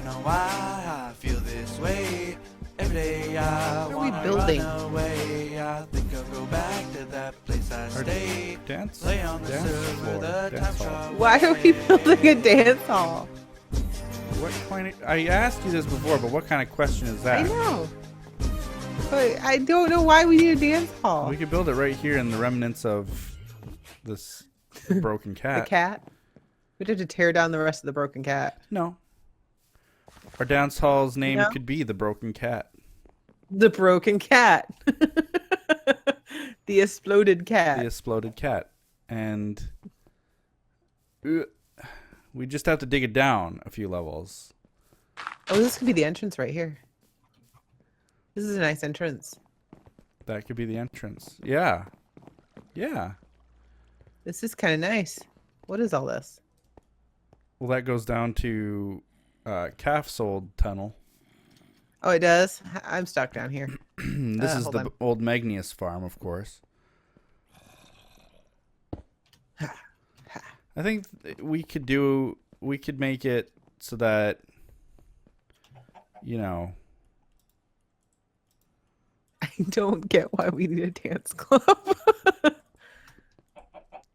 know why I feel this way. Every day I wanna building? run away. I think I'll go back to that place I stayed. Dance? Play on the Dance server, floor, the dance time hall. shot Why are we building a dance hall? What kind of, I asked you this before, but what kind of question is that? I know. But I don't know why we need a dance hall. We could build it right here in the remnants of this broken cat. The cat? We'd have to tear down the rest of the broken cat. No. Our dance hall's name No? could be the Broken Cat. The broken cat. The exploded cat. The exploded cat. And we just have to dig it down a few levels. Oh, this could be the entrance right here. This is a nice entrance. That could be the entrance. Yeah. Yeah. This is kind of nice. What is all this? Well, that goes down to Calf Sold Tunnel. Oh, it does? I'm stuck down here. This is hold the on. old Magnius farm, of course. I think we could make it so that, you know, I don't get why we need a dance club.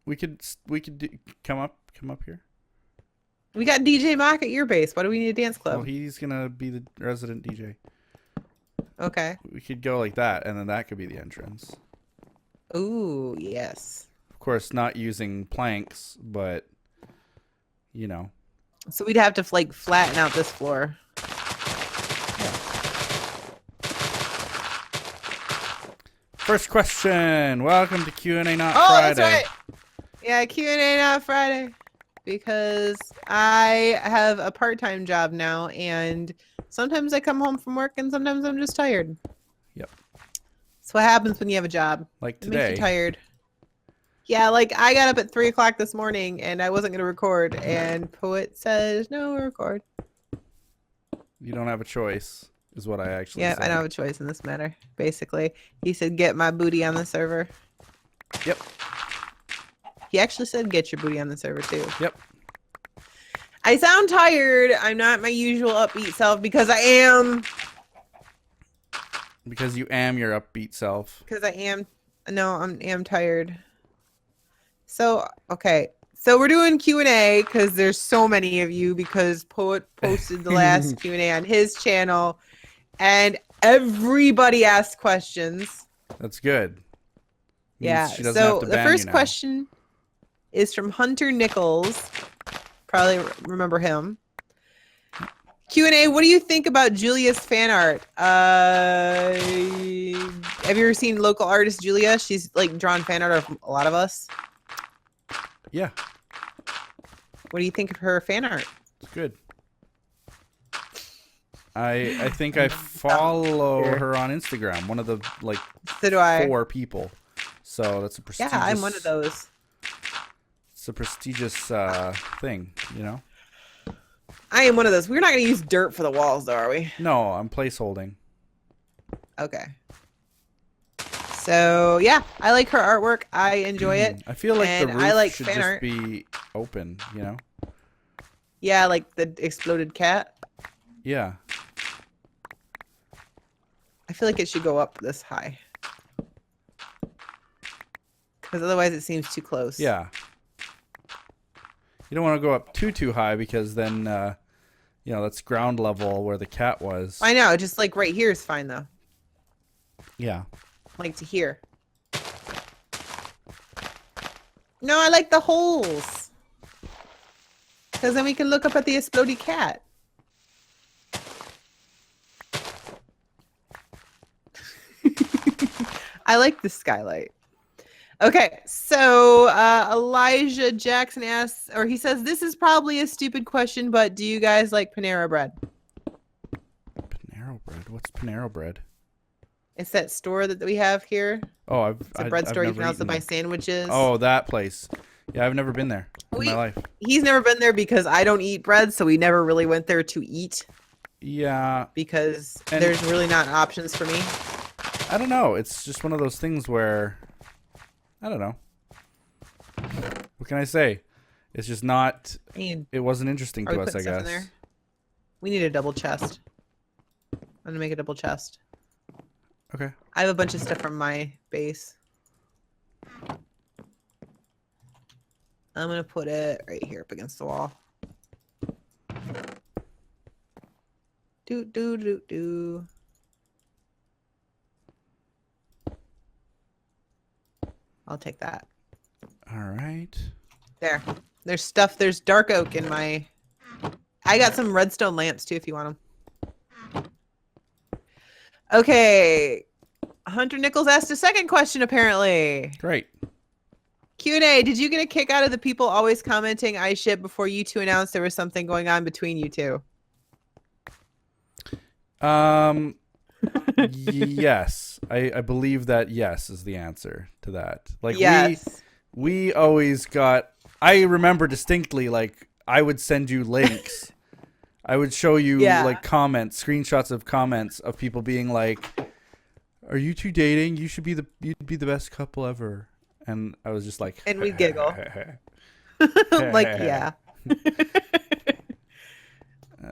we could come up here. We got DJ Mock at your base. Why do we need a dance club? Well, he's gonna be the resident DJ. Okay. We could go like that, and then that could be the entrance. Ooh, yes. Of course, not using planks, but you know. So we'd have to like flatten out this floor. First question. Welcome to Q&A Not Oh, Friday. that's right. Yeah, Q&A not Friday. Because I have a part-time job now, and sometimes I come home from work, and sometimes I'm just tired. Yep. That's what happens when you have a job. Like It makes today. you tired. Yeah, like I got up at 3 o'clock this morning, and I wasn't going to record, and Poet says, no, record. You don't have a choice, is what I actually Yeah, said. I don't have a choice in this matter, basically. He said, get my booty on the server. Yep. He actually said, get your booty on the server, too. Yep. I sound tired. I'm not my usual upbeat self because I am. Because you am your upbeat self. Because I am. No, I am tired. So, okay. So we're doing Q&A because there's so many of you because Poet posted the last Q&A on his channel. And everybody asked questions. That's good. Means Yeah. she doesn't So have to the ban first you now. question is from Hunter Nichols. Probably remember him. Q&A, what do you think about Julia's fan art? Have you ever seen local artist Julia? She's like drawn fan art of a lot of us. Yeah, What do you think of her fan art? it's good. I think I follow Here. her on Instagram. One of the like So do I. 4 people. So that's a Yeah, prestigious. I'm one of those. It's a prestigious thing, you know. I am one of those. We're not going to use dirt for the walls, though, are we? No, I'm placeholding. Okay. So, yeah, I like her artwork. I enjoy it. I feel like And the I roof like should fan just art. be open, you know. Yeah, like the exploded cat. Yeah. I feel like it should go up this high. Because otherwise it seems too close. Yeah. You don't want to go up too high because then, you know, that's ground level where the cat was. I know. Just like right here is fine, though. Yeah. Like to here. No, I like the holes. Because then we can look up at the exploded cat. I like the skylight. Okay, so Elijah Jackson asks, or he says, this is probably a stupid question, but do you guys like Panera Bread? Panero Bread? What's Panero Bread? It's that store that we have here. Oh, It's a bread store. You never can also eaten buy there. sandwiches. Oh, that place. Yeah, I've never been there in my life. He's never been there because I don't eat bread, so we never really went there to eat Yeah, because And- there's really not options for me. I don't know. It's just one of those things where, I don't know. What can I say? It's just not. I mean, It wasn't interesting are we to us, I putting stuff in guess. there? We need a double chest. I'm gonna make a double chest. Okay. I have a bunch of stuff from my base. I'm gonna put it right here up against the wall. Do. I'll take that. All right. There. There's stuff. There's dark oak in my... I got some redstone lamps too if you want them. Okay. Hunter Nichols asked a second question apparently. Great. Q&A, did you get a kick out of the people always commenting I ship before you two announced there was something going on between you two? Yes. I believe that yes is the answer to that. Like yes. we always got, I remember distinctly, like I would send you links. I would show you like comments, screenshots of comments of people being like, "Are you two dating? You'd be the best couple ever." And I was just like, and we giggle. Like, yeah.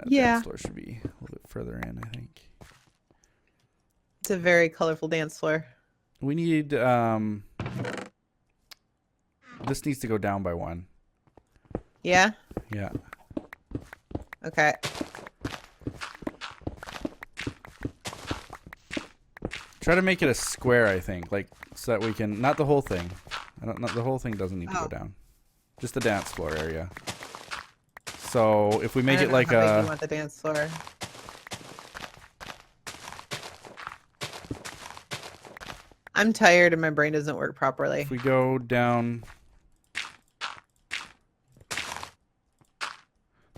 Yeah. Dance floor should be a little bit further in, I think. It's a very colorful dance floor. We need this needs to go down by 1. Yeah? Yeah. Okay. Try to make it a square, I think, like so that we can not the whole thing. The whole thing doesn't need to go down. Just the dance floor area. So if we make it like how big you want the dance floor. I'm tired and my brain doesn't work properly. If we go down,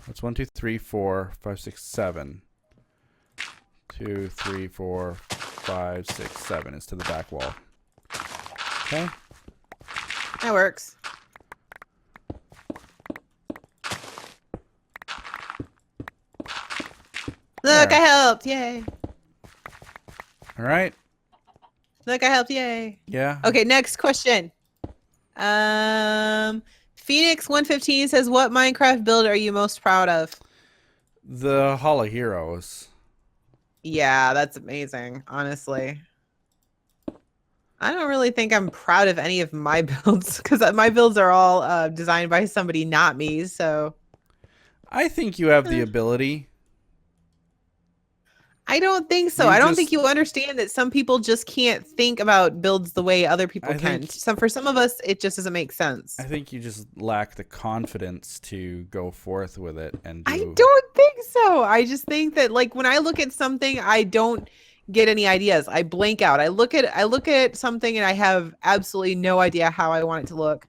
that's 1, 2, 3, 4, 5, 6, 7. 2, 3, 4, 5, 6, 7 is to the back wall. Okay. That works. Look, I helped! Yay! All right. Look, I helped! Yay! Yeah. Okay, next question. Phoenix 115 says, "What Minecraft build are you most proud of?" The Hall of Heroes. Yeah, that's amazing. Honestly, I don't really think I'm proud of any of my builds because my builds are all designed by somebody not me. So I think you have the ability. I don't think so. I don't think you understand that some people just can't think about builds the way other people can. For some of us, it just doesn't make sense. I think you just lack the confidence to go forth with it and do... I don't think so. I just think that like when I look at something, I don't get any ideas. I blank out. I look at something and I have absolutely no idea how I want it to look.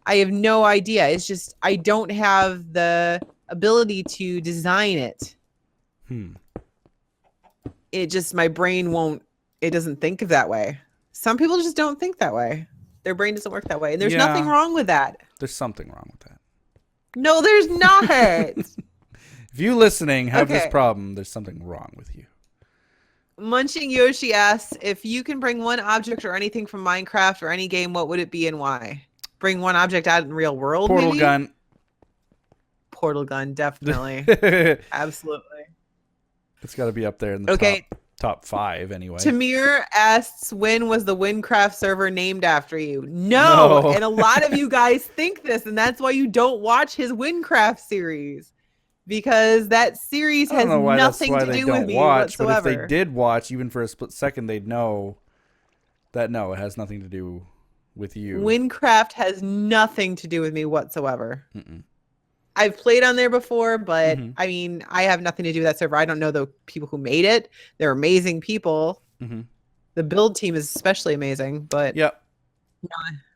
I have no idea. It's just I don't have the ability to design it. It just, my brain won't, it doesn't think of that way. Some people just don't think that way. Their brain doesn't work that way. And there's nothing wrong with that. There's something wrong with that. No, there's not. If you listening have this problem, there's something wrong with you. Munching Yoshi asks, if you can bring one object or anything from Minecraft or any game, what would it be and why? Bring one object out in real world, Portal maybe? gun. Portal gun, definitely. Absolutely. It's got to be up there in the top 5 anyway. Tamir asks, when was the WyntrFrost server named after you? No. And a lot of you guys think this, and that's why you don't watch his WyntrFrost series. Because that series has nothing to do with me whatsoever. But if they did watch, even for a split second, they'd know that no, it has nothing to do with you. WyntrFrost has nothing to do with me whatsoever. I've played on there before, but I mean, I have nothing to do with that server. I don't know the people who made it. They're amazing people. The build team is especially amazing, but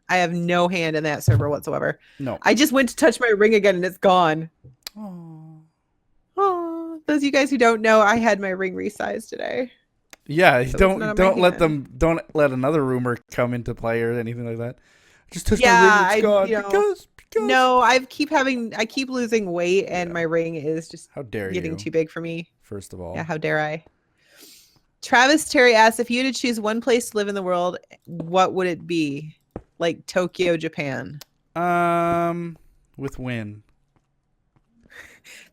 I have no hand in that server whatsoever. No. I just went to touch my ring again and it's gone. Oh. Those of you guys who don't know, I had my ring resized today. Yeah, so don't let another rumor come into play or anything like that. Just touch my ring, it's gone. Because no, I keep losing weight and my ring is just getting too big for me. First of all. Yeah, how dare I? Travis Terry asks, if you had to choose one place to live in the world, what would it be? Like Tokyo, Japan. With Win.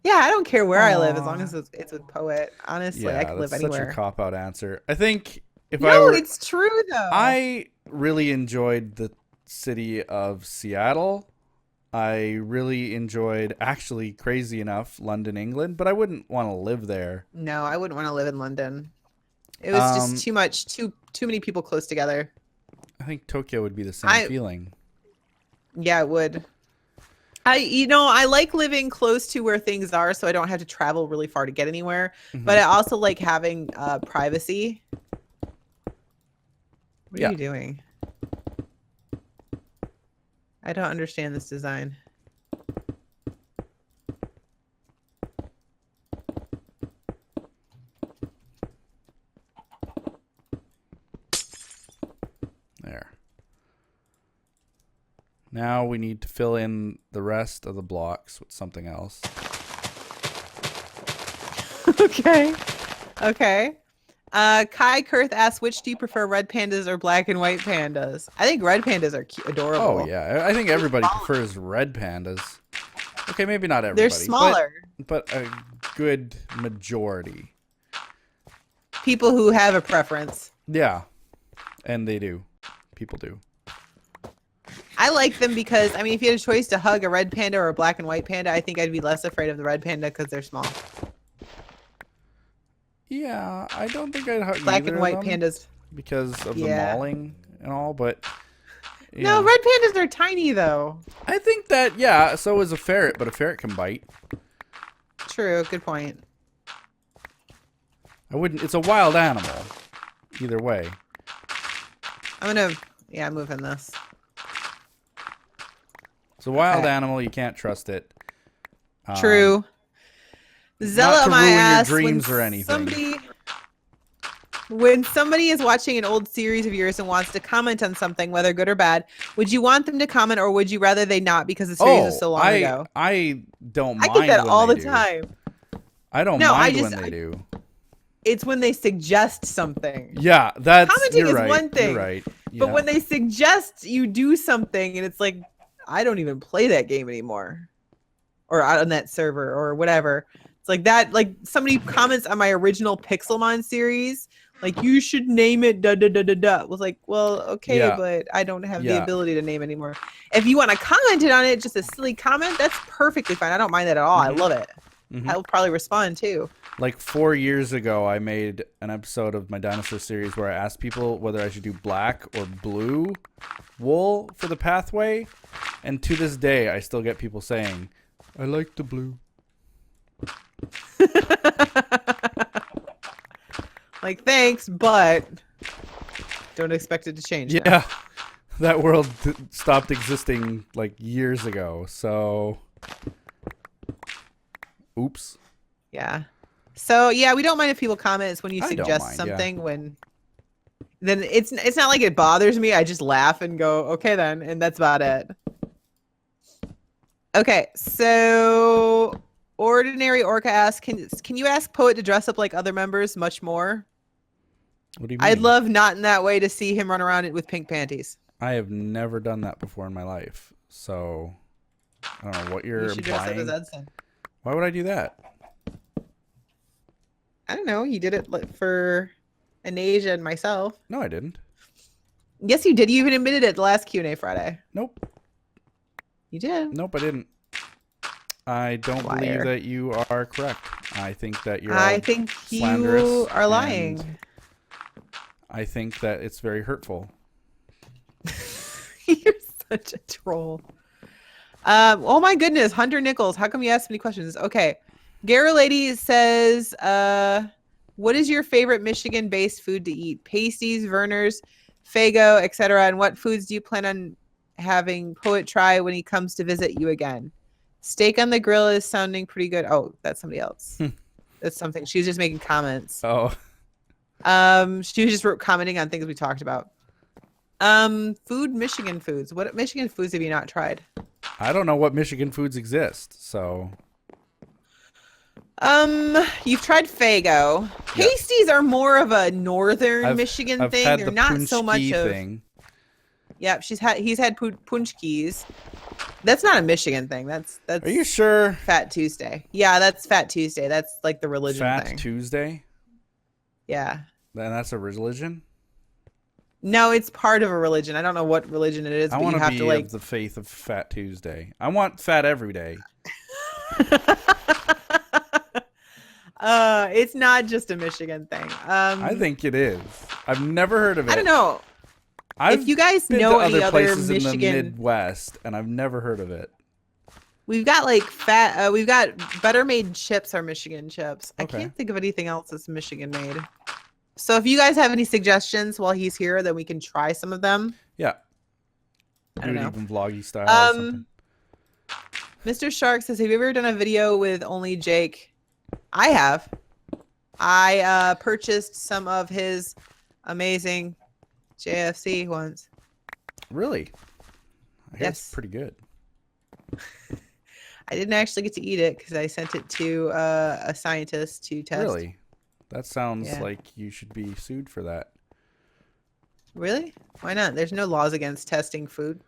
Yeah, I don't care where I live as long as it's with Poet. Honestly, I could live that's anywhere. such a cop-out answer. I think No, it's true though. I really enjoyed the city of Seattle. I really enjoyed, actually, crazy enough, London, England, but I wouldn't want to live there. No, I wouldn't want to live in London. It was just too much, too many people close together. I think Tokyo would be the same feeling. Yeah, it would. I like living close to where things are, so I don't have to travel really far to get anywhere. But I also like having privacy. What are you doing? I don't understand this design. There. Now we need to fill in the rest of the blocks with something else. Okay. Okay. Kai Kurth asks, which do you prefer, red pandas or black and white pandas? I think red pandas are adorable. Oh, yeah. I think everybody prefers red pandas. Okay, maybe not everybody. They're smaller. But a good majority. People who have a preference. Yeah. And they do. People do. I like them because, I mean, if you had a choice to hug a red panda or a black and white panda, I think I'd be less afraid of the red panda because they're small. Yeah, I don't think I'd hug black and white pandas because of the mauling and all, but no, red pandas are tiny though. I think that so is a ferret, but a ferret can bite. True, good point. I wouldn't. It's a wild animal, either way. I'm moving this. It's a wild animal. You can't trust it. True. Zella, not to my ruin ass, your dreams or anything. When somebody is watching an old series of yours and wants to comment on something, whether good or bad, would you want them to comment, or would you rather they not because the series is so long ago? I don't mind. I get that all the time. I don't mind when they do. It's when they suggest something. Yeah, that's commenting is one thing. You're right. But when they suggest you do something and it's like, I don't even play that game anymore, or on that server or whatever. It's like that. Like somebody comments on my original Pixelmon series, like you should name it da da da da da. I was like, well, okay, but I don't have the ability to name anymore. If you want to comment it on it, just a silly comment, that's perfectly fine. I don't mind that at all. I love it. I'll probably respond too. Like 4 years ago, I made an episode of my dinosaur series where I asked people whether I should do black or blue wool for the pathway. And to this day, I still get people saying, I like the blue. Like, thanks, but don't expect it to change. Yeah, that world stopped existing like years ago. So, oops. Yeah. So yeah, we don't mind if people comment. It's when you suggest something. Then it's not like it bothers me. I just laugh and go, okay then, and that's about it. Okay, so Ordinary Orca asks, can you ask Poet to dress up like other members much more? What do you mean? I'd love not in that way to see him run around with pink panties. I have never done that before in my life, so I don't know what you're implying. Dress up as Edson. Why would I do that? I don't know. You did it for Anasia and myself. No, I didn't. Yes, you did. You even admitted it the last Q&A Friday. Nope. You did. Nope, I didn't. I don't believe that you are correct. I think that you're you are lying. I think that it's very hurtful. You're such a troll. Oh my goodness, Hunter Nichols. How come you ask so many questions? Okay. Gara Lady says, what is your favorite Michigan-based food to eat? Pasties, Verner's, Fago, etc. And what foods do you plan on having Poet try when he comes to visit you again? Steak on the grill is sounding pretty good. Oh, that's somebody else. That's something. She was just making comments. Oh. She was just commenting on things we talked about. Michigan foods. What Michigan foods have you not tried? I don't know what Michigan foods exist, so. You've tried Fago. Pasties are more of a northern Michigan thing. They're not so much of. Yep, he's had punchkis. That's not a Michigan thing. That's Are you sure? Fat Tuesday. Yeah, that's Fat Tuesday. That's like the religion Fat thing. Tuesday? Yeah. And that's a religion? No, it's part of a religion. I don't know what religion it is, I but want you to have be to like of the faith of Fat Tuesday. I want fat every day. It's not just a Michigan thing. I think it is. I've never heard of it. I don't know. If you guys been know to any other other places in the Michigan, Midwest, and I've never heard of it. we've got like we've got Better Made chips are Michigan chips. Okay. I can't think of anything else that's Michigan made. So if you guys have any suggestions while he's here, then we can try some of them. Yeah. I don't know. Even vloggy style or something. Mr. Shark says, have you ever done a video with only Jake? I have. I purchased some of his amazing JFC ones. Really? I hear Yes. it's pretty good. I didn't actually get to eat it because I sent it to a scientist to test. Really? That sounds Yeah. like you should be sued for that. Really? Why not? There's no laws against testing food.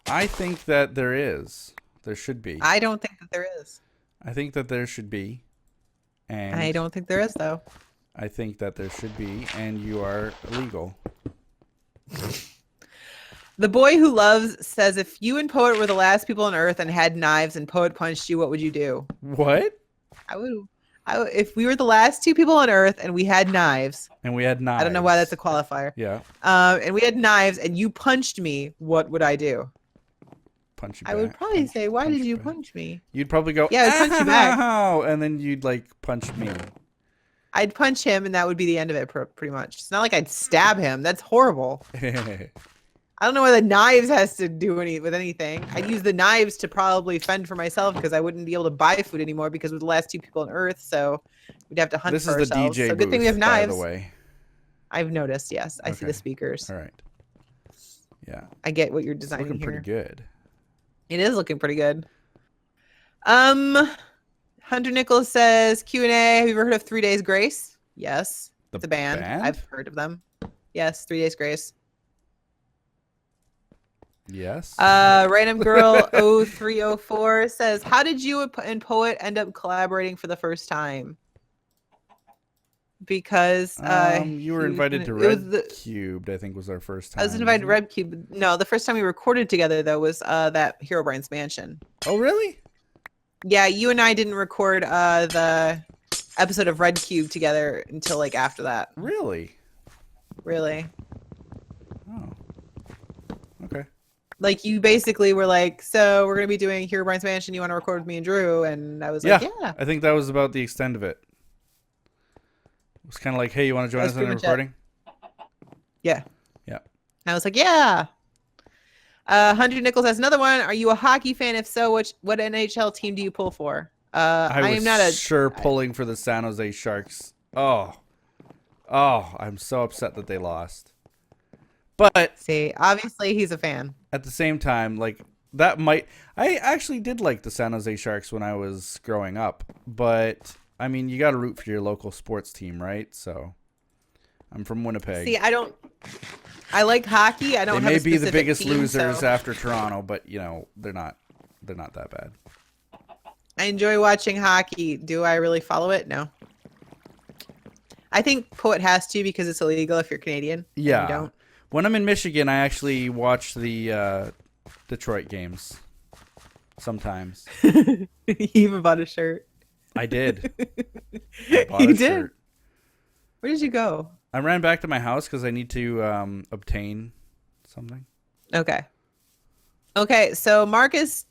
I think that there is. There should be. I don't think that there is. I think that there should be. And I don't think there is, though. I think that there should be, and you are illegal. The boy who loves says, if you and Poet were the last people on Earth and had knives and Poet punched you, what would you do? What? I would if we were the last two people on Earth and we had knives. And we had knives. I don't know why that's a qualifier. Yeah. And we had knives and you punched me, what would I do? Punch you I back. would probably say, why punch did you back. punch me? You'd probably go, Yeah, I'd punch you back. "Ow!" And then you'd like punch me. I'd punch him and that would be the end of it, pretty much. It's not like I'd stab him. That's horrible. I don't know what the knives has to do with anything. I'd use the knives to probably fend for myself because I wouldn't be able to buy food anymore because we're the last two people on Earth, so we'd have to hunt This for is the ourselves. DJ So good thing we have booth, by knives. the way. I've noticed, yes. I see the Okay. speakers. All right. Yeah. I get what you're It's designing looking here. pretty good. It is looking pretty good. Hunter Nichols says, Q&A, have you ever heard of 3 Days Grace? Yes. The It's a band. band? I've heard of them. Yes, 3 Days Grace. Yes. Random Girl 0304 says, how did you and Poet end up collaborating for the first time? Because you were invited to Red Cubed, I think was our first time. I was invited to Red Cube. No, the first time we recorded together though was that Herobrine's Mansion. Oh, really? Yeah, you and I didn't record the episode of Red Cube together until like after that. Really? Really? Oh. Okay. Like you basically were like, so we're gonna be doing Herobrine's Mansion. You want to record with me and Drew? And I was like, yeah. I think that was about the extent of it. It was kind of like, hey, you want to join us in the recording? Yeah. Yeah. And I was like, yeah. Hunter Nichols has another one. Are you a hockey fan? If so, what NHL team do you pull for? I am not pulling for the San Jose Sharks. Oh, I'm so upset that they lost. But see, obviously he's a fan. At the same time, like I actually did like the San Jose Sharks when I was growing up, but I mean, you got to root for your local sports team, right? So I'm from Winnipeg. See, I like hockey. I don't. They have may a be the specific biggest team, losers so. after Toronto, but you know they're not that bad. I enjoy watching hockey. Do I really follow it? No. I think Poet has to because it's illegal if you're Canadian. Yeah. You don't. When I'm in Michigan, I actually watch the Detroit games. Sometimes. You even bought a shirt. I did. I bought You a did? shirt. Where did you go? I ran back to my house because I need to obtain something. Okay. Okay, so Marcus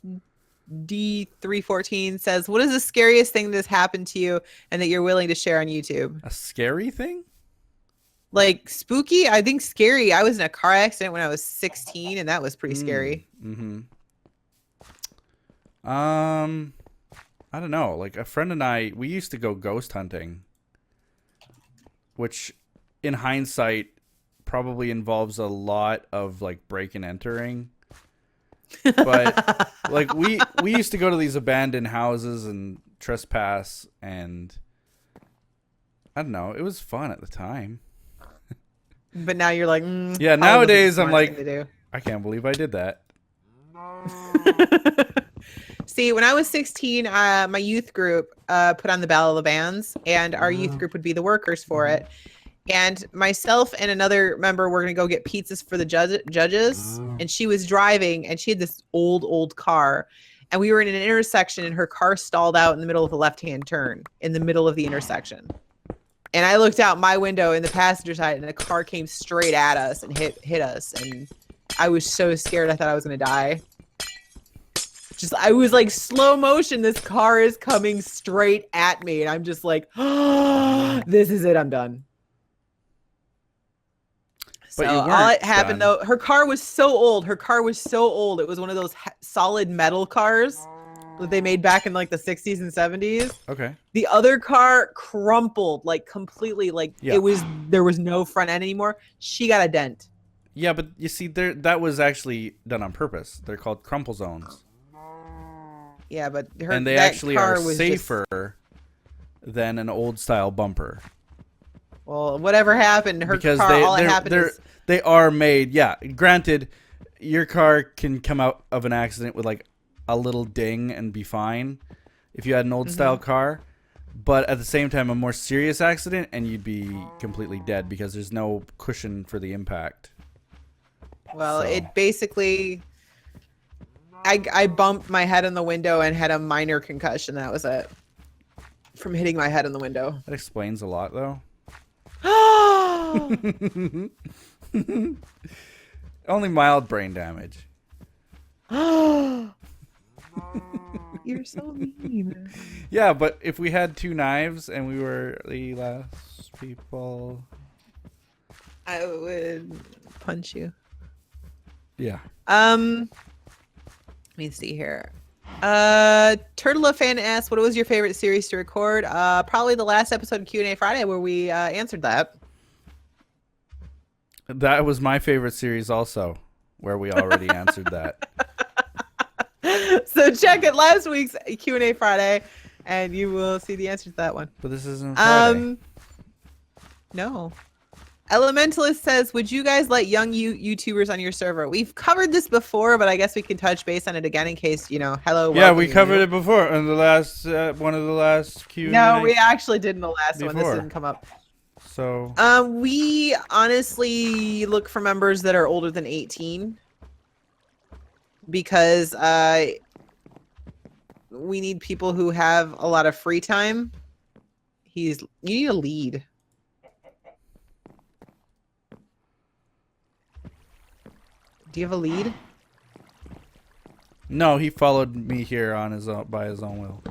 D314 says, what is the scariest thing that's happened to you and that you're willing to share on YouTube? A scary thing? Like spooky? I think scary. I was in a car accident when I was 16 and that was pretty scary. Mm-hmm. I don't know. Like a friend and I, we used to go ghost hunting, which in hindsight probably involves a lot of like break and entering. But like we used to go to these abandoned houses and trespass, and I don't know, it was fun at the time. But now you're like, yeah, probably wasn't the nowadays I'm smartest like, thing to do. I can't believe I did that. See, when I was 16, my youth group put on the Battle of the Bands, and our youth group would be the workers for it. And myself and another member were going to go get pizzas for the judges. And she was driving, and she had this old car. And we were in an intersection, and her car stalled out in the middle of the left-hand turn, in the middle of the intersection. And I looked out my window in the passenger side, and a car came straight at us and hit us. And I was so scared. I thought I was going to die. I was like, slow motion. This car is coming straight at me. And I'm just like, oh, this is it. I'm done. But so all that happened though, her car was so old. It was one of those solid metal cars that they made back in like the 60s and 70s. Okay. The other car crumpled like completely, like there was no front end anymore. She got a dent. Yeah, but you see, that was actually done on purpose. They're called crumple zones. Yeah, but and they actually are safer than an old style bumper. Well, whatever happened, her car, they are made. Yeah, granted, your car can come out of an accident with like a little ding and be fine if you had an old style car, but at the same time, a more serious accident and you'd be completely dead because there's no cushion for the impact. Well, it basically, I bumped my head in the window and had a minor concussion. That was it. From hitting my head in the window. That explains a lot, though. Only mild brain damage. You're so mean. Yeah, but if we had two knives and we were the last people, I would punch you. Yeah. Let me see here. Turtle fan asks, what was your favorite series to record? Probably the last episode of Q&A Friday where we answered that. That was my favorite series also, where we already answered that. So check it last week's Q&A Friday, and you will see the answer to that one. But this isn't Friday. No. Elementalist says, would you guys let young YouTubers on your server? We've covered this before, but I guess we can touch base on it again in case, hello. Yeah, we covered it before in the last one of the last Q&A. No, we actually did in the last one. This didn't come up. So we honestly look for members that are older than 18 because we need people who have a lot of free time. You need a lead. Do you have a lead? No, he followed me here on by his own will.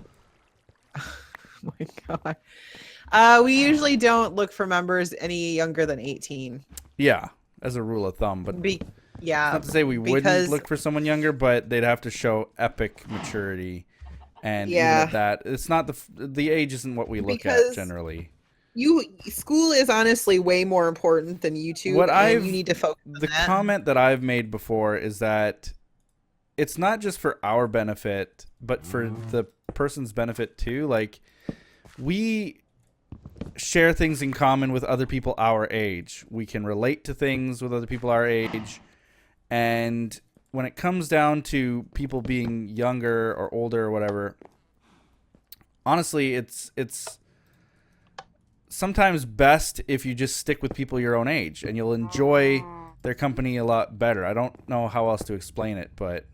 Oh my god. We usually don't look for members any younger than 18. Yeah, as a rule of thumb, but yeah. Not to say we wouldn't look for someone younger, but they'd have to show epic maturity, and even at that, it's not the age isn't what we look at generally. School is honestly way more important than YouTube. You need to focus on the comment that I've made before is that it's not just for our benefit, but for the person's benefit too. Like, we share things in common with other people our age. We can relate to things with other people our age. And when it comes down to people being younger or older or whatever, honestly, it's sometimes best if you just stick with people your own age and you'll enjoy their company a lot better. I don't know how else to explain it, but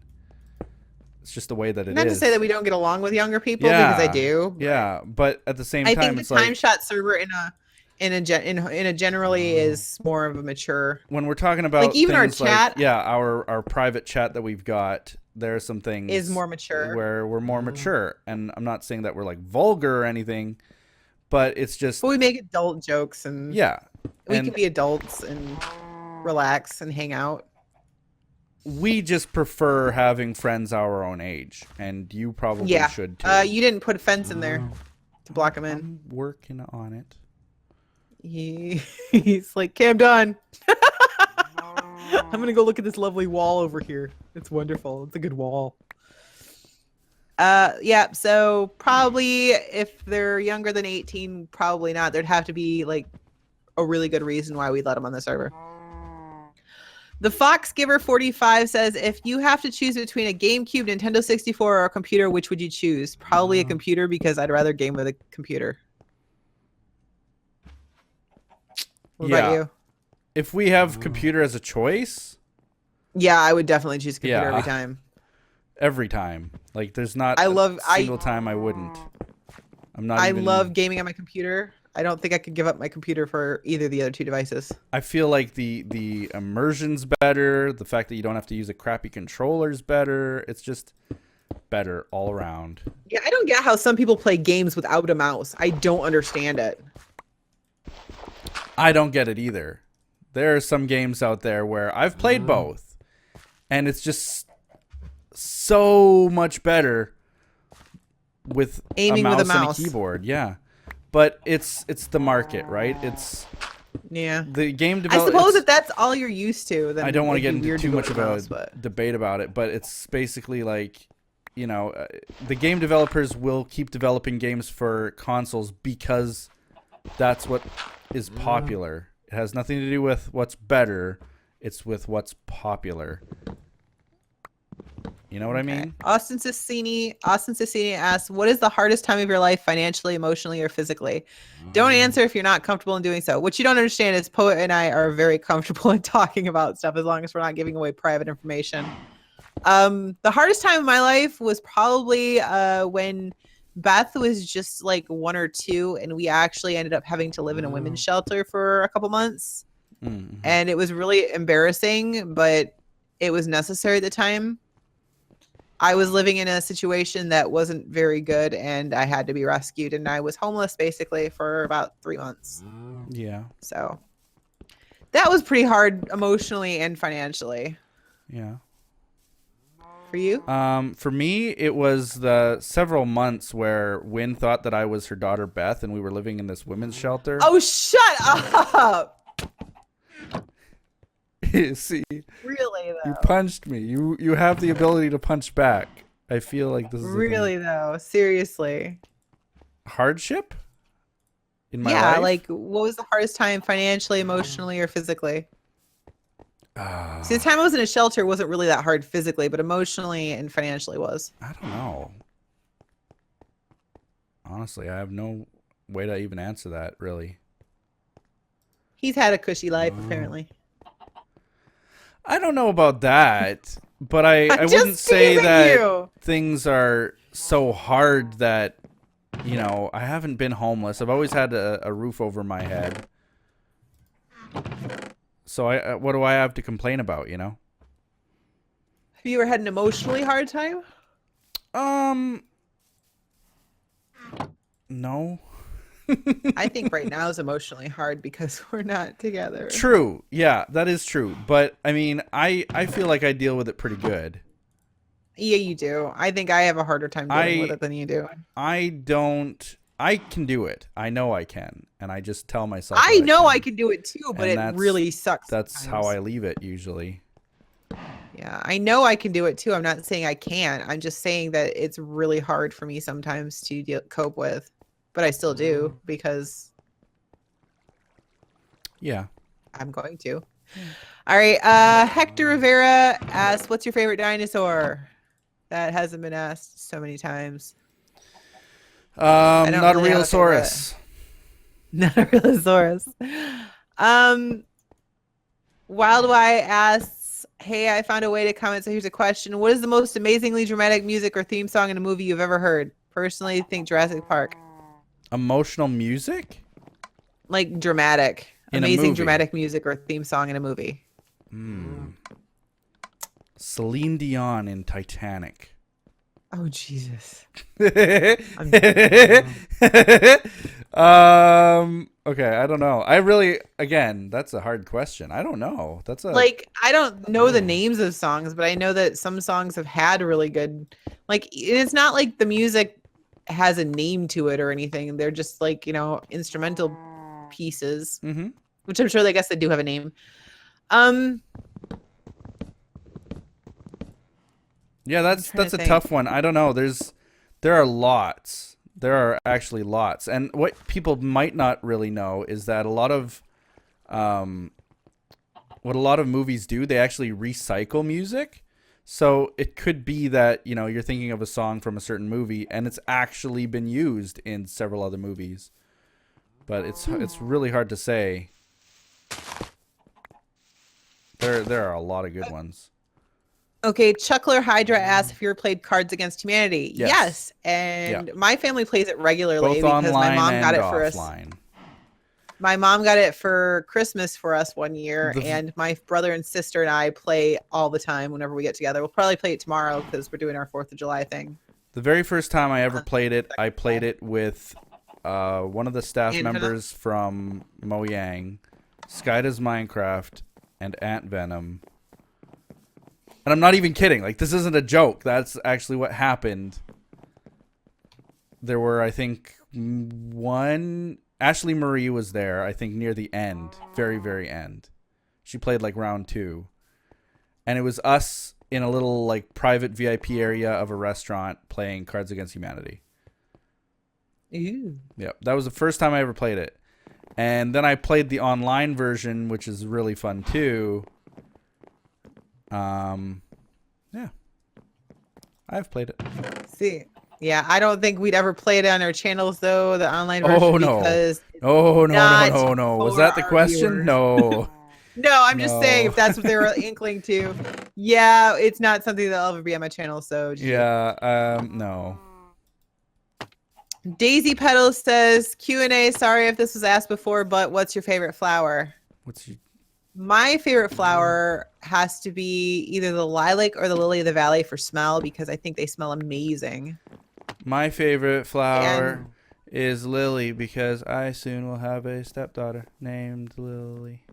it's just the way that it is. Not to say that we don't get along with younger people, because I do. Yeah, but at the same time, I think the TimeShot server in a generally is more of a mature. When we're talking about like even our chat, our private chat that we've got, there are some things is more mature where we're more mature, and I'm not saying that we're like vulgar or anything. But it's just... But we make adult jokes and... Yeah. We can be adults and relax and hang out. We just prefer having friends our own age. And you probably should too. You didn't put a fence in there to block them in. I'm working on it. He's like, okay, I'm done. I'm going to go look at this lovely wall over here. It's wonderful. It's a good wall. Yeah, so probably if they're younger than 18, probably not. There'd have to be like a really good reason why we let them on the server. The Foxgiver45 says, if you have to choose between a GameCube, Nintendo 64, or a computer, which would you choose? Probably a computer, because I'd rather game with a computer. What about you? If we have computer as a choice, yeah, I would definitely choose computer every time. Every time. Like, there's not a single time I wouldn't. I love gaming on my computer. I don't think I could give up my computer for either of the other two devices. I feel like the immersion's better. The fact that you don't have to use a crappy controller's better. It's just better all around. Yeah, I don't get how some people play games without a mouse. I don't understand it. I don't get it either. There are some games out there where I've played both, and it's just so much better with aiming with a mouse and a keyboard. Yeah. But it's the market, right? It's the game development. I suppose if that's all you're used to, then I don't want to get into too much of a debate about it, but it's basically like, you know, the game developers will keep developing games for consoles because that's what is popular. It has nothing to do with what's better. It's with what's popular. You know what I mean? Austin Cicini asks, what is the hardest time of your life financially, emotionally, or physically? Don't answer if you're not comfortable in doing so. What you don't understand is Poet and I are very comfortable in talking about stuff as long as we're not giving away private information. The hardest time of my life was probably when Beth was just like 1 or 2, and we actually ended up having to live in a women's shelter for a couple months. And it was really embarrassing, but it was necessary at the time. I was living in a situation that wasn't very good, and I had to be rescued, and I was homeless basically for about 3 months. Yeah. So that was pretty hard emotionally and financially. Yeah. For you? For me, it was the several months where Wynn thought that I was her daughter Beth, and we were living in this women's shelter. Oh, shut up! See, really though, you punched me. You have the ability to punch back. I feel like this is really though. Seriously, hardship in my life? Like, what was the hardest time financially, emotionally, or physically? See, the time I was in a shelter wasn't really that hard physically, but emotionally and financially was. I don't know. Honestly, I have no way to even answer that, really. He's had a cushy life, apparently. I don't know about that, but I wouldn't say that things are so hard that, you know, I haven't been homeless. I've always had a roof over my head. So what do I have to complain about, you know? Have you ever had an emotionally hard time? No. I think right now is emotionally hard because we're not together. True. Yeah, that is true. But I mean, I feel like I deal with it pretty good. Yeah, you do. I think I have a harder time dealing with it than you do. I can do it. I know I can. And I just tell myself I know I can do it too, but it really sucks. That's sometimes. how I leave it usually. Yeah, I know I can do it too. I'm not saying I can't. I'm just saying that it's really hard for me sometimes to cope with. But I still do because I'm going to. All right. Hector Rivera asks, what's your favorite dinosaur? That hasn't been asked so many times. Not a Realosaurus. Not a Realosaurus. Wildwire asks, hey, I found a way to comment. So here's a question. What is the most amazingly dramatic music or theme song in a movie you've ever heard? Personally, think Jurassic Park. Emotional music? Like dramatic. Amazing dramatic music or theme song in a movie. Celine Dion in Titanic. Oh, Jesus. Okay, I don't know. Again, that's a hard question. I don't know. I don't know the names of songs, but I know that some songs have had really good, it's not like the music has a name to it or anything. They're just instrumental pieces, which I'm sure I guess they do have a name. Yeah, that's a tough one. I don't know. There are lots. There are actually lots. And what people might not really know is that a lot of what a lot of movies do, they actually recycle music. So it could be that, you know, you're thinking of a song from a certain movie and it's actually been used in several other movies. But it's really hard to say. There are a lot of good ones. Okay, Chuckler Hydra asks if you ever played Cards Against Humanity. Yes. And my family plays it regularly both because my mom got it for offline. us. My mom got it for Christmas for us one year, and my brother and sister and I play all the time whenever we get together. We'll probably play it tomorrow because we're doing our 4th of July thing. The very first time I ever played it, I played it with one of the staff members from Mojang, Sky Does Minecraft, and Ant Venom. And I'm not even kidding. Like, this isn't a joke. That's actually what happened. There were, I think, Ashley Marie was there, I think, near the end. Very, very end. She played, like, round 2. And it was us in a little, like, private VIP area of a restaurant playing Cards Against Humanity. Ooh. Yep. That was the first time I ever played it. And then I played the online version, which is really fun, too. Yeah, I've played it. See, yeah, I don't think we'd ever play it on our channels though. The online version. Oh no! Because No! Was that the question? Viewers. No. No, I'm just saying if that's what they were inkling to. Yeah, it's not something that'll ever be on my channel. So no. Daisy Petals says Q&A. Sorry if this was asked before, but what's your favorite flower? My favorite flower has to be either the lilac or the lily of the valley for smell because I think they smell amazing. My favorite flower is Lily because I soon will have a stepdaughter named Lily.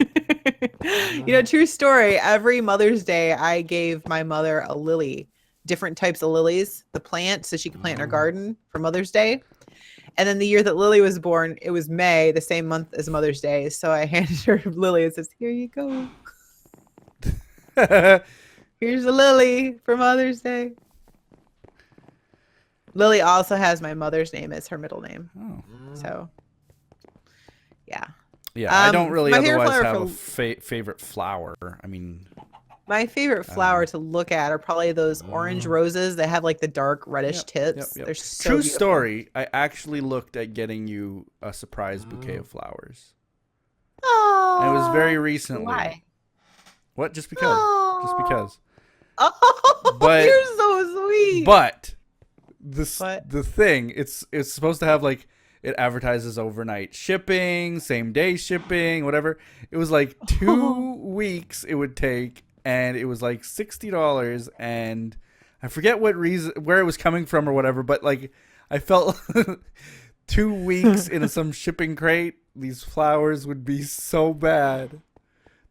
You know, true story. Every Mother's Day, I gave my mother a lily, different types of lilies, the plant, so she could plant in her garden for Mother's Day. And then the year that Lily was born, it was May, the same month as Mother's Day. So I handed her Lily and says, "Here you go. Here's a lily for Mother's Day." Lily also has my mother's name as her middle name. Oh. So, yeah. Yeah, I don't really otherwise have a favorite flower. I mean... My favorite flower to look at are probably those orange roses that have like the dark reddish tips. They're so True beautiful. story. I actually looked at getting you a surprise bouquet of flowers. Oh. And it was very recently. Why? What? Just because. Aww. Just because. Oh, but, you're so sweet. But the thing, it's supposed to have like it advertises overnight shipping, same day shipping, whatever. It was like 2 weeks it would take. And it was like $60, and I forget where it was coming from or whatever. But like, I felt 2 weeks in some shipping crate, these flowers would be so bad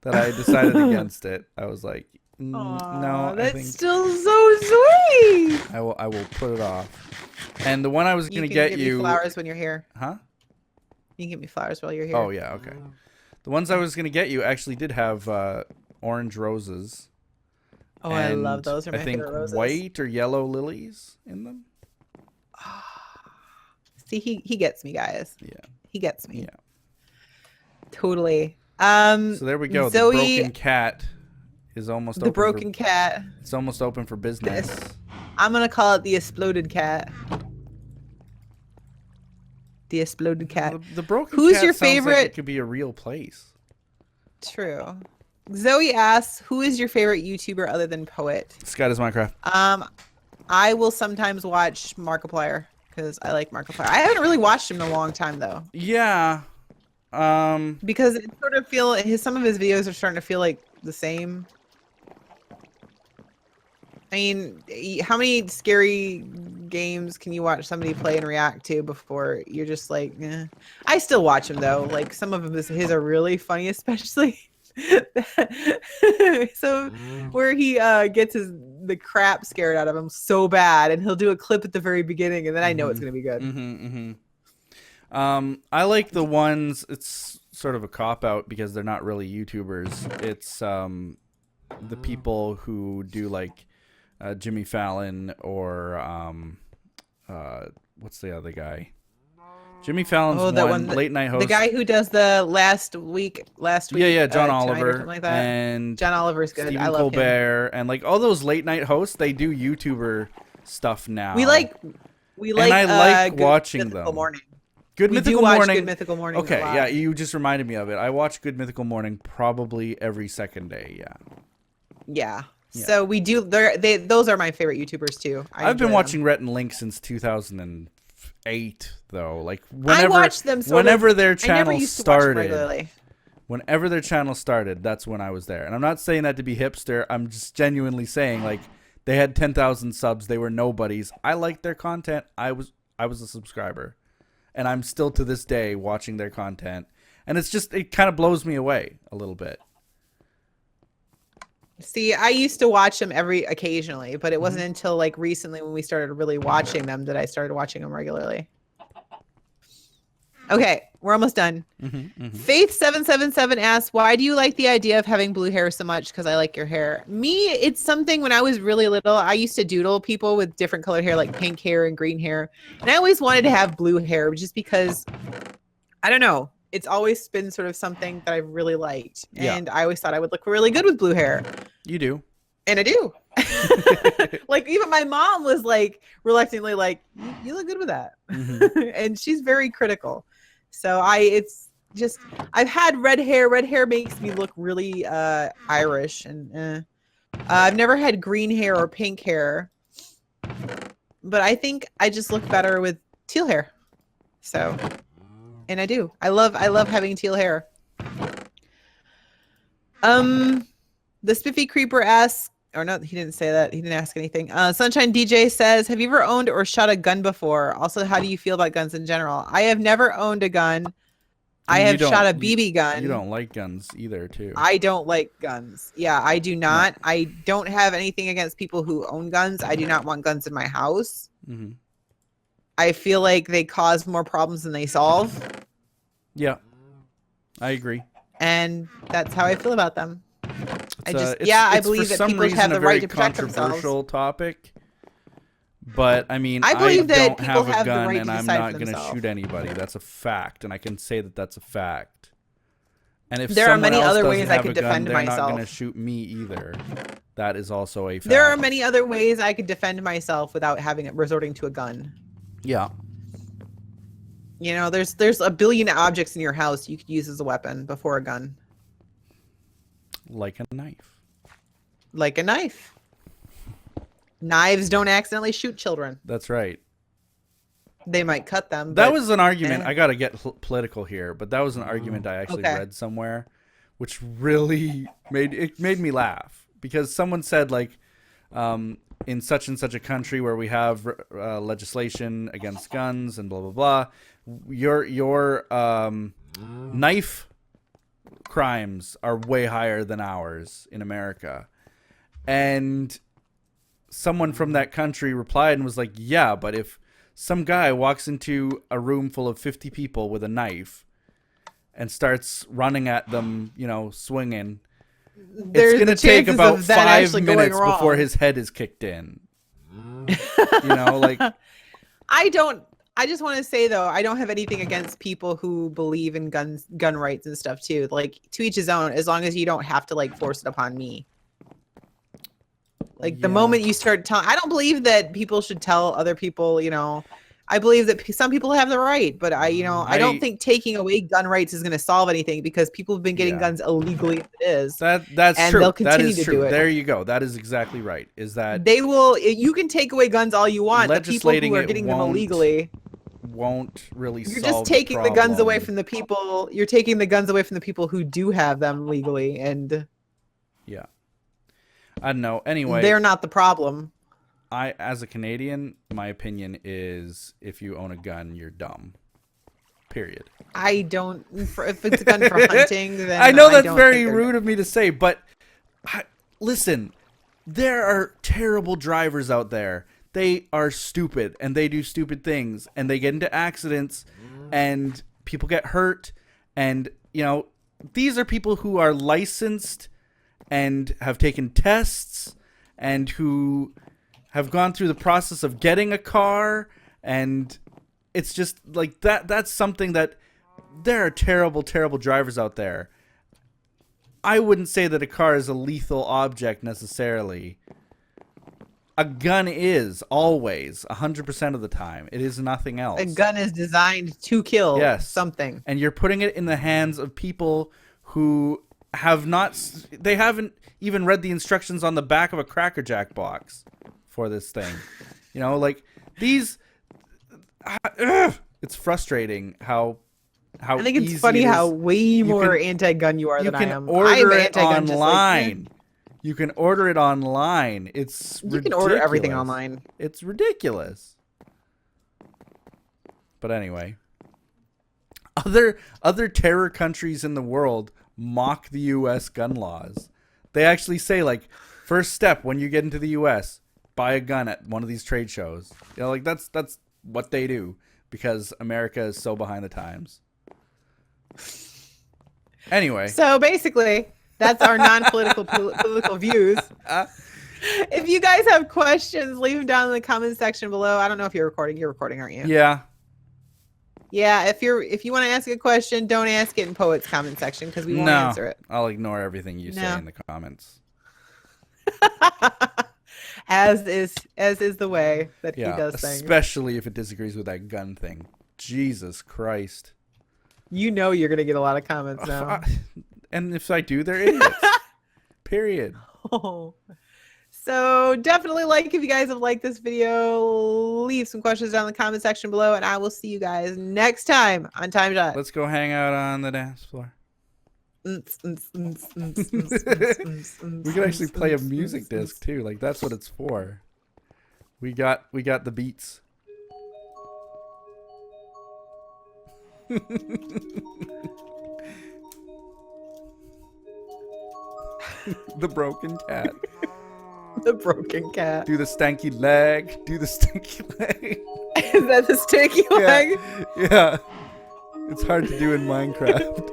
that I decided against it. I was like, no, that's still so sweet. I will put it off. And the one I was gonna get you flowers when you're here, huh? You can give me flowers while you're here. Oh yeah, okay. The ones I was gonna get you actually did have orange roses. Oh, I love those. Are my favorite roses. White or yellow lilies in them. See, he gets me, guys. Yeah, he gets me. Yeah, totally. So there we go. Zoe, the broken cat is almost the broken cat. It's almost open for business. I'm gonna call it the exploded cat. The exploded cat. The broken Who's cat your sounds favorite? Like it could be a real place. True. Zoe asks, "Who is your favorite YouTuber other than Poet?" Sky Does Minecraft. I will sometimes watch Markiplier because I like Markiplier. I haven't really watched him in a long time though. Yeah. Because it sort of some of his videos are starting to feel like the same. I mean, how many scary games can you watch somebody play and react to before you're just like, eh. I still watch him though. Like some of his are really funny, especially so where he gets the crap scared out of him so bad, and he'll do a clip at the very beginning, and then I know it's gonna be good. I like the ones. It's sort of a cop out because they're not really YouTubers. It's the people who do like Jimmy Fallon or what's the other guy? Jimmy Fallon's one late night host. The guy who does the last week. Yeah, John Oliver, something like that. And John Oliver's good. Stephen I love Colbert, him. and like all those late night hosts, they do YouTuber stuff now. We like. And I like watching them. Morning. Good Mythical Morning. Good Mythical Morning. Okay, yeah, you just reminded me of it. I watch Good Mythical Morning probably every second day. Yeah. So we do. Those are my favorite YouTubers too. I've been watching Rhett and Link since 2008, though. Like I watched them. Whenever their channel started. Whenever their channel started, that's when I was there. And I'm not saying that to be hipster. I'm just genuinely saying, like, they had 10,000 subs. They were nobodies. I liked their content. I was a subscriber. And I'm still to this day watching their content. And it kind of blows me away a little bit. See, I used to watch them occasionally, but it wasn't until like recently when we started really watching them that I started watching them regularly. Okay, we're almost done. Faith777 asks, why do you like the idea of having blue hair so much? Because I like your hair. Me, it's something when I was really little, I used to doodle people with different colored hair, like pink hair and green hair. And I always wanted to have blue hair just because, I don't know. It's always been sort of something that I really liked. And I always thought I would look really good with blue hair. You do. And I do. Like even my mom was like reluctantly like, you look good with that. And she's very critical. So it's just, I've had red hair. Red hair makes me look really Irish. And I've never had green hair or pink hair. But I think I just look better with teal hair. So... And I do. I love having teal hair. The Spiffy Creeper asks, or no, he didn't say that. He didn't ask anything. Sunshine DJ says, have you ever owned or shot a gun before? Also, how do you feel about guns in general? I have never owned a gun. I have shot a BB gun. You don't like guns either, too. I don't like guns. Yeah, I do not. No. I don't have anything against people who own guns. I do not want guns in my house. I feel like they cause more problems than they solve. Yeah, I agree. And that's how I feel about them. I believe that people have the right to protect themselves. It's a controversial topic, but I mean, I believe that don't people have a gun the right and to I'm decide not for going to themselves. shoot anybody. That's a fact, and I can say that that's a fact. And if there are many other ways I could defend they're myself. They're not going to shoot me either. That is also a fact. There are many other ways I could defend myself without resorting to a gun. Yeah. You know, there's a billion objects in your house you could use as a weapon before a gun. Like a knife. Like a knife. Knives don't accidentally shoot children. That's right. They might cut them. That was an argument. I got to get political here, but that was an argument I actually read somewhere, which really made me laugh because someone said like, in such and such a country where we have legislation against guns and blah blah blah, your knife crimes are way higher than ours in America, and someone from that country replied and was like, yeah, but if some guy walks into a room full of 50 people with a knife and starts running at them, you know, swinging, it's going to take about 5 minutes before his head is kicked in. You know, like... I just want to say, though, I don't have anything against people who believe in gun rights and stuff, too. Like, to each his own, as long as you don't have to, like, force it upon me. Like, the moment you start telling... I don't believe that people should tell other people, you know... I believe that some people have the right, but I don't think taking away gun rights is going to solve anything because people have been getting guns illegally as it is. That's and true. They'll continue that is to true. do it. There you go. That is exactly right. Is that they will? You can take away guns all you want. The people who are getting them illegally won't really. You're just taking the guns away from the people. You're taking the guns away from the people who do have them legally, and yeah, I don't know. Anyway, they're not the problem. As a Canadian, my opinion is if you own a gun, you're dumb. Period. I don't. If it's a gun for hunting, then I know that's very rude of me to say, but listen, there are terrible drivers out there. They are stupid and they do stupid things and they get into accidents and people get hurt. And, you know, these are people who are licensed and have taken tests and who have gone through the process of getting a car and it's just like that's something that there are terrible, terrible drivers out there. I wouldn't say that a car is a lethal object necessarily. A gun is always 100% of the time. It is nothing else. A gun is designed to kill something. And you're putting it in the hands of people who they haven't even read the instructions on the back of a Cracker Jack box for this thing. You know, like these, it's frustrating how I think it's funny how way more anti-gun you are than I am. You can order it online. You can order it online. It's ridiculous. You can order everything online. It's ridiculous. But anyway, other terror countries in the world mock the U.S. gun laws. They actually say, like, first step when you get into the U.S., buy a gun at one of these trade shows. You know, like that's what they do because America is so behind the times. Anyway, so basically, that's our non-political political views. If you guys have questions, leave them down in the comment section below. I don't know if you're recording. You're recording, aren't you? Yeah. Yeah. If you want to ask a question, don't ask it in Poet's comment section because we won't answer it. I'll ignore everything you say in the comments. as is the way that he does things. Especially if it disagrees with that gun thing. Jesus Christ. You know you're gonna get a lot of comments now. And if I do, they're idiots. Period. Oh. So definitely if you guys have liked this video, leave some questions down in the comment section below, and I will see you guys next time on TimeShot. Let's go hang out on the dance floor. We could actually play a music disc too. Like that's what it's for. We got the beats. The broken cat. The broken cat. Do the stanky leg. Do the stanky leg. Is that the stanky leg? Yeah. It's hard to do in Minecraft.